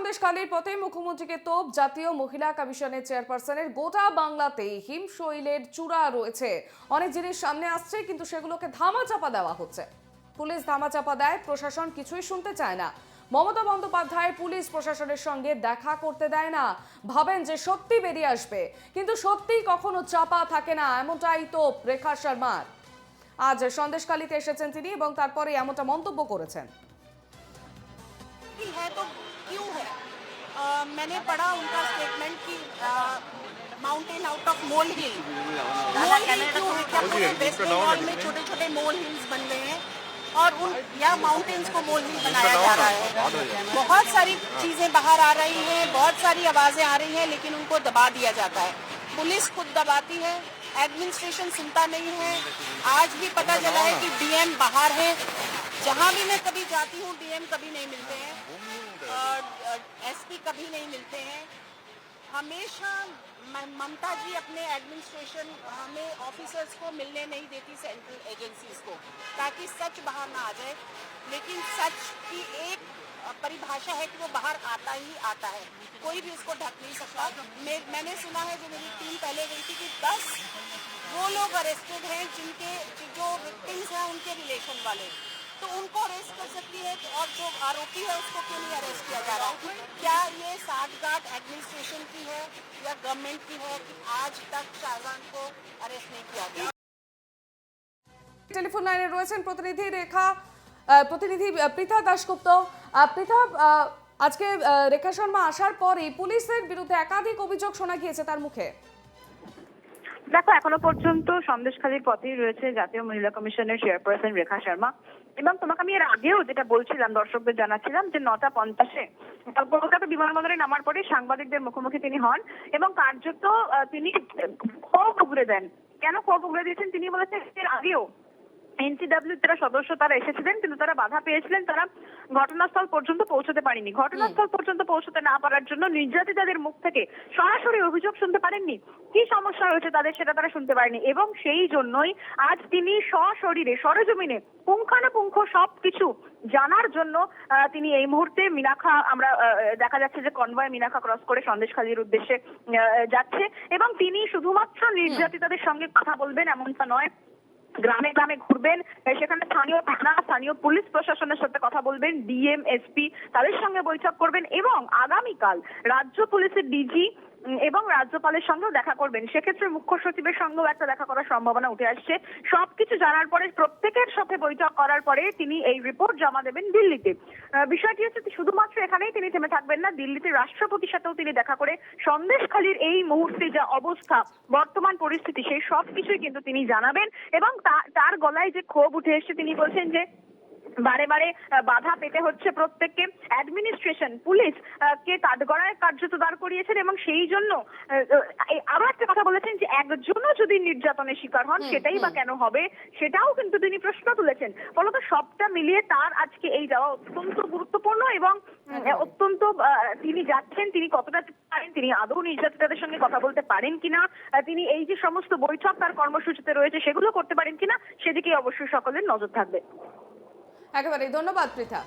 সন্দেশখালীর পথে মুখ্যমন্ত্রীকে তোপ জাতীয় মহিলা কমিশনের চেয়ারপারসনের গোটা বাংলাতে হিমশৈলের চূড়া রয়েছে। অনেক জিনিস সামনে আসছে, কিন্তু সেগুলোকে ধামাচাপা দেওয়া হচ্ছে। পুলিশ ধামাচাপা দেয়, প্রশাসন কিছুই শুনতে চায় না। মমতা বন্দ্যোপাধ্যায় পুলিশ প্রশাসনের সঙ্গে দেখা করতে দেয় না, ভাবেন যে সত্যি বেরিয়ে আসবে, কিন্তু সত্যি কখনো চাপা থাকে না। এমনটাই তো রেখা শর্মার। আজ সন্দেশখালীতে এসেছেন তিনি এবং তারপরে এমনটা মন্তব্য করেছেন। है तो क्यों है? मैंने पढ़ा उनका स्टेटमेंट कि माउंटेन आउट ऑफ मोल हिल क्यों है? क्या पूरे वेस्ट बंगाल में छोटे छोटे मोल हिल्स बन गए हैं और उन या माउंटेन्स को मोल हिल बनाया जा रहा है। बहुत सारी चीजें बाहर आ रही हैं, बहुत सारी आवाजें आ रही हैं, लेकिन उनको दबा दिया जाता है। पुलिस खुद दबाती है, एडमिनिस्ट्रेशन सुनता नहीं है। आज भी पता चला है कि डीएम बाहर है। जहां भी मैं कभी जाती हूँ डीएम कभी नहीं मिलते हैं, एसपी कभी नहीं मिलते हैं। हमेशा ममता जी अपने एडमिनिस्ट्रेशन हमें ऑफिसर्स को मिलने नहीं देती, सेंट्रल एजेंसीज को, ताकि सच बाहर ना आ जाए। लेकिन सच की एक परिभाषा है कि वो बाहर आता ही आता है, कोई भी उसको ढक नहीं सकता। मैंने सुना है, जो मेरी टीम पहले गई थी, कि 10 वो लोग अरेस्टेड हैं जिनके जो विक्टिम्स हैं उनके रिलेशन वाले, तो उनको अरेस्ट कर सकती है। और जो आरोपी है उसको क्यों नहीं अरेस्ट किया जा रहा? क्या ये साठगांठ एडमिनिस्ट्रेशन की है या गवर्नमेंट की है कि आज तक शाहजहां को अरेस्ट नहीं किया गया? টেলিফোন লাইনে রয়েছেন প্রতিনিধি পৃথা দাশগুপ্ত। পৃথা, আজকে রেখা শর্মা আসার পরেই পুলিশের বিরুদ্ধে একাধিক অভিযোগ শোনা গিয়েছে তার মুখে। দেখো, এখনো পর্যন্ত সন্দেশখালীর পথেই রয়েছে জাতীয় মহিলা কমিশনের চেয়ারপারসন রেখা শর্মা। এবং তোমাকে আমি এর আগেও যেটা বলছিলাম, দর্শকদের জানাচ্ছিলাম যে 9:50-এ কলকাতা বিমানবন্দরে নামার পরে সাংবাদিকদের মুখোমুখি তিনি হন এবং কার্যত তিনি ক্ষোভ উগরে দেন। কেন ক্ষোভ উগরে দিয়েছেন তিনি বলেছেন, এর আগেও এনসিডব্লিউ যারা সদস্য তারা এসেছিলেন, কিন্তু তারা বাধা পেয়েছিলেন, তারা ঘটনাস্থল পর্যন্ত পৌঁছতে পারেনি। ঘটনাস্থল পর্যন্ত পৌঁছতে না পারার জন্য নির্যাতিতাদের মুখ থেকে সরাসরি অভিযোগ শুনতে পারেননি, কি সমস্যা হয়েছে তাদের সেটা তারা শুনতে পারেনি। এবং সেই জন্যই আজ তিনি সশরীরে সরেজমিনে পুঙ্খানুপুঙ্খ সবকিছু জানার জন্য তিনি এই মুহূর্তে মিনাখা, আমরা দেখা যাচ্ছে যে কনভয় মিনাখা ক্রস করে সন্দেশখালীর উদ্দেশ্যে যাচ্ছে এবং তিনি শুধুমাত্র নির্যাতিতাদের সঙ্গে কথা বলবেন এমনটা নয়, গ্রামে গ্রামে ঘুরবেন, সেখানে স্থানীয় থানা, স্থানীয় পুলিশ প্রশাসনের সাথে কথা বলবেন, ডিএম, এসপি তাদের সঙ্গে বৈঠক করবেন এবং আগামীকাল রাজ্য পুলিশের ডিজি এবং রাজ্যপালের সঙ্গেও দেখা করবেন। সেক্ষেত্রে মুখ্য সচিবের সঙ্গেও একটা দেখা করার সম্ভাবনা উঠে আসছে। সবকিছু জানার পরে, প্রত্যেকের সাথে বৈঠক করার পরে তিনি এই রিপোর্ট জমা দেবেন দিল্লিতে। বিষয়টি হচ্ছে শুধুমাত্র এখানেই তিনি থেমে থাকবেন না, দিল্লিতে রাষ্ট্রপতির সাথেও তিনি দেখা করে সন্দেশখালীর এই মুহূর্তে যা অবস্থা, বর্তমান পরিস্থিতি, সেই সবকিছুই কিন্তু তিনি জানাবেন। এবং তার গলায় যে ক্ষোভ উঠে এসছে, তিনি বলছেন যে বারে বারে বাধা পেতে হচ্ছে প্রত্যেককে, অ্যাডমিনিস্ট্রেশন পুলিশ কে কাঠগড়ায় কার্যত দাঁড় করিয়েছেন এবং সেই জন্য আবার একটা কথা বলেছেন যে একজনও যদি নির্যাতনের শিকার হন সেটাই বা কেন হবে, সেটাও কিন্তু তিনি প্রশ্ন তুলেছেন। ফলত সবটা মিলিয়ে তার আজকে এই যাওয়া অত্যন্ত গুরুত্বপূর্ণ এবং অত্যন্ত তিনি যাচ্ছেন, তিনি কতটা পারেন, তিনি আদৌ নির্যাতিতাদের সঙ্গে কথা বলতে পারেন কিনা, তিনি এই যে সমস্ত বৈঠক তার কর্মসূচিতে রয়েছে সেগুলো করতে পারেন কিনা, সেদিকে অবশ্যই সকলের নজর থাকবে। একেবারেই ধন্যবাদ পৃথা।